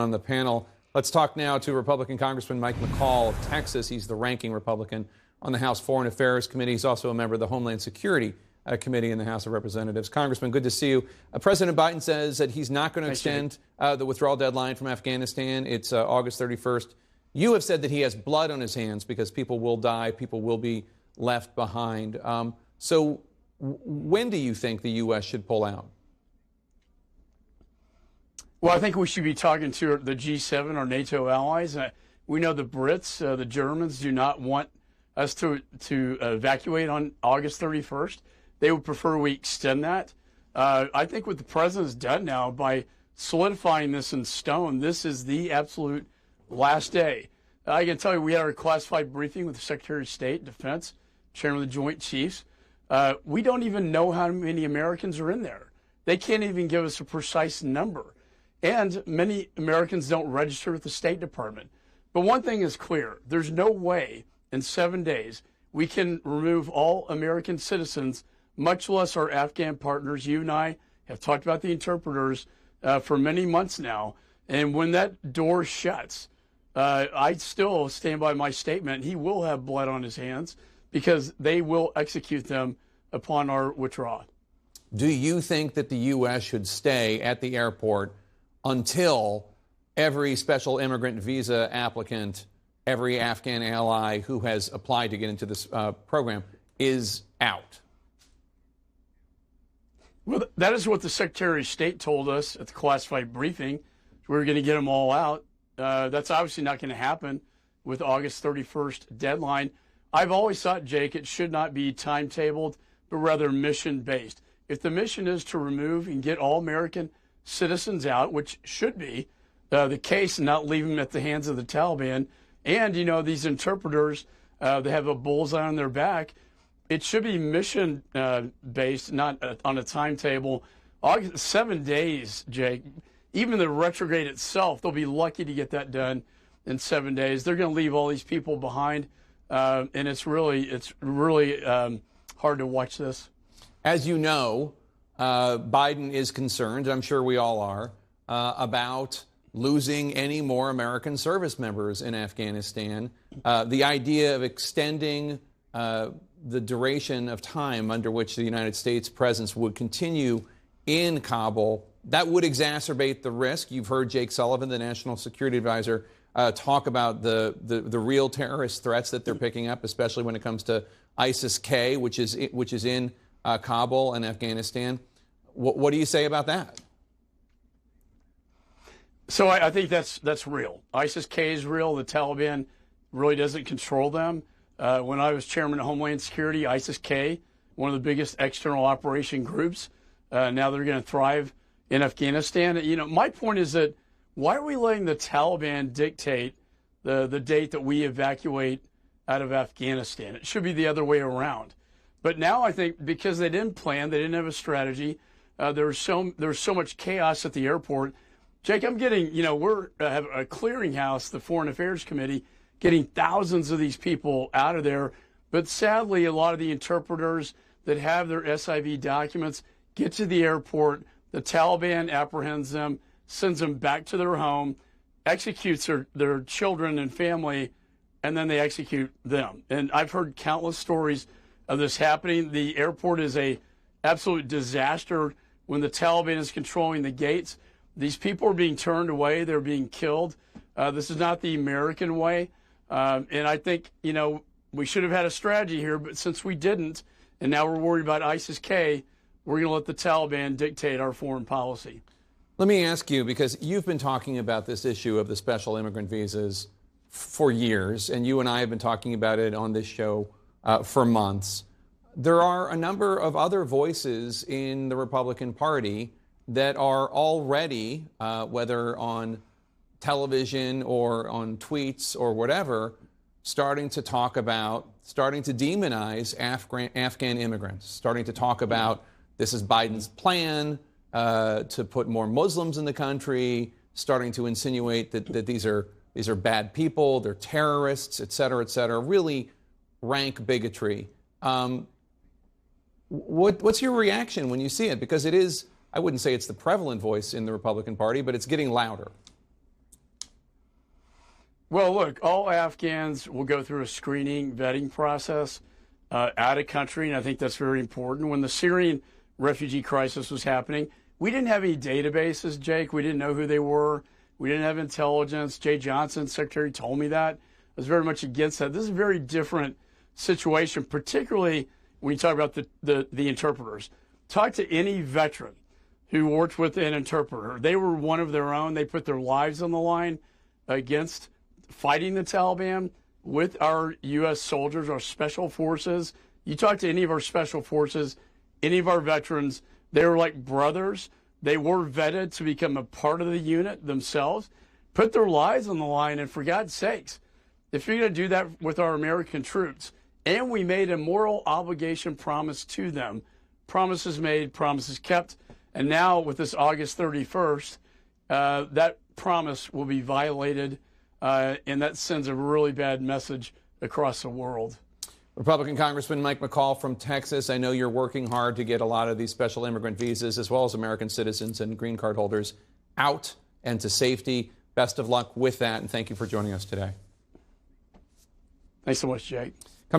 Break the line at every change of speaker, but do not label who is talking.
on the panel. Let's talk now to Republican Congressman Mike McCaul of Texas. He's the ranking Republican on the House Foreign Affairs Committee. He's also a member of the Homeland Security Committee in the House of Representatives. Congressman, good to see you. President Biden says that he's not going to extend the withdrawal deadline from Afghanistan. It's August 31st. You have said that he has blood on his hands because people will die, people will be left behind. So when do you think the U.S. should pull out?
Well, I think we should be talking to the G7, our NATO allies. We know the Brits, the Germans, do not want us to evacuate on August 31st. They would prefer we extend that. I think what the president's done now by solidifying this in stone, this is the absolute last day. I can tell you we had our classified briefing with the Secretary of State, Defense, Chairman of the Joint Chiefs. We don't even know how many Americans are in there. They can't even give us a precise number. And many Americans don't register with the State Department. But one thing is clear. There's no way in 7 days we can remove all American citizens, much less our Afghan partners. You and I have talked about the interpreters for many months now. And when that door shuts, I still stand by my statement. He will have blood on his hands because they will execute them upon our withdrawal.
Do you think that the U.S. should stay at the airport until every special immigrant visa applicant, every Afghan ally who has applied to get into this program is out?
Well, that is what the Secretary of State told us at the classified briefing. We were going to get them all out. That's obviously not going to happen with August 31st deadline. I've always thought, Jake, it should not be timetabled, but rather mission-based. If the mission is to remove and get all American citizens out, which should be the case, and not leave them at the hands of the Taliban. And, you know, these interpreters, they have a bullseye on their back. It should be mission-based, not on a timetable. 7 days, Jake. Even the retrograde itself, they'll be lucky to get that done in 7 days. They're going to leave all these people behind, and it's really hard to watch this.
As you know, Biden is concerned, I'm sure we all are, about losing any more American service members in Afghanistan. The idea of extending the duration of time under which the United States presence would continue in Kabul, that would exacerbate the risk. You've heard Jake Sullivan, the National Security Advisor, talk about the real terrorist threats that they're picking up, especially when it comes to ISIS-K, which is in Kabul and Afghanistan. What do you say about that?
So I think that's real. ISIS-K is real. The Taliban really doesn't control them. When I was chairman of Homeland Security, ISIS-K, one of the biggest external operation groups, now they're going to thrive in Afghanistan. You know, my point is that why are we letting the Taliban dictate the date that we evacuate out of Afghanistan? It should be the other way around. But now I think because they didn't plan, they didn't have a strategy, there was so much chaos at the airport. Jake, I'm getting, you know, have a clearinghouse, the Foreign Affairs Committee, getting thousands of these people out of there. But sadly, a lot of the interpreters that have their SIV documents get to the airport. The Taliban apprehends them, sends them back to their home, executes their children and family, and then they execute them. And I've heard countless stories of this happening. The airport is a absolute disaster when the Taliban is controlling the gates. These people are being turned away. They're being killed. This is not the American way. And I think, you know, we should have had a strategy here, but since we didn't, and now we're worried about ISIS-K, we're going to let the Taliban dictate our foreign policy.
Let me ask you, because you've been talking about this issue of the special immigrant visas for years, and you and I have been talking about it on this show for months. There are a number of other voices in the Republican Party that are already, whether on television or on tweets or whatever, starting to demonize Afghan immigrants, starting to talk about this is Biden's plan to put more Muslims in the country, starting to insinuate that these are bad people, they're terrorists, et cetera, really rank bigotry. What's your reaction when you see it? Because it is, I wouldn't say it's the prevalent voice in the Republican Party, but it's getting louder.
Well, look, all Afghans will go through a screening, vetting process out of country, and I think that's very important. When the Syrian refugee crisis was happening, we didn't have any databases, Jake. We didn't know who they were. We didn't have intelligence. Jay Johnson, Secretary, told me that. I was very much against that. This is a very different situation, particularly when you talk about the interpreters. Talk to any veteran who worked with an interpreter. They were one of their own. They put their lives on the line against fighting the Taliban with our U.S. soldiers, our special forces. You talk to any of our special forces, any of our veterans, they were like brothers. They were vetted to become a part of the unit themselves, put their lives on the line, and for God's sakes, if you're going to do that with our American troops, and we made a moral obligation promise to them, promises made, promises kept, and now with this August 31st, that promise will be violated, and that sends a really bad message across the world.
Republican Congressman Mike McCaul from Texas, I know you're working hard to get a lot of these special immigrant visas, as well as American citizens and green card holders, out and to safety. Best of luck with that, and thank you for joining us today.
Thanks so much, Jake.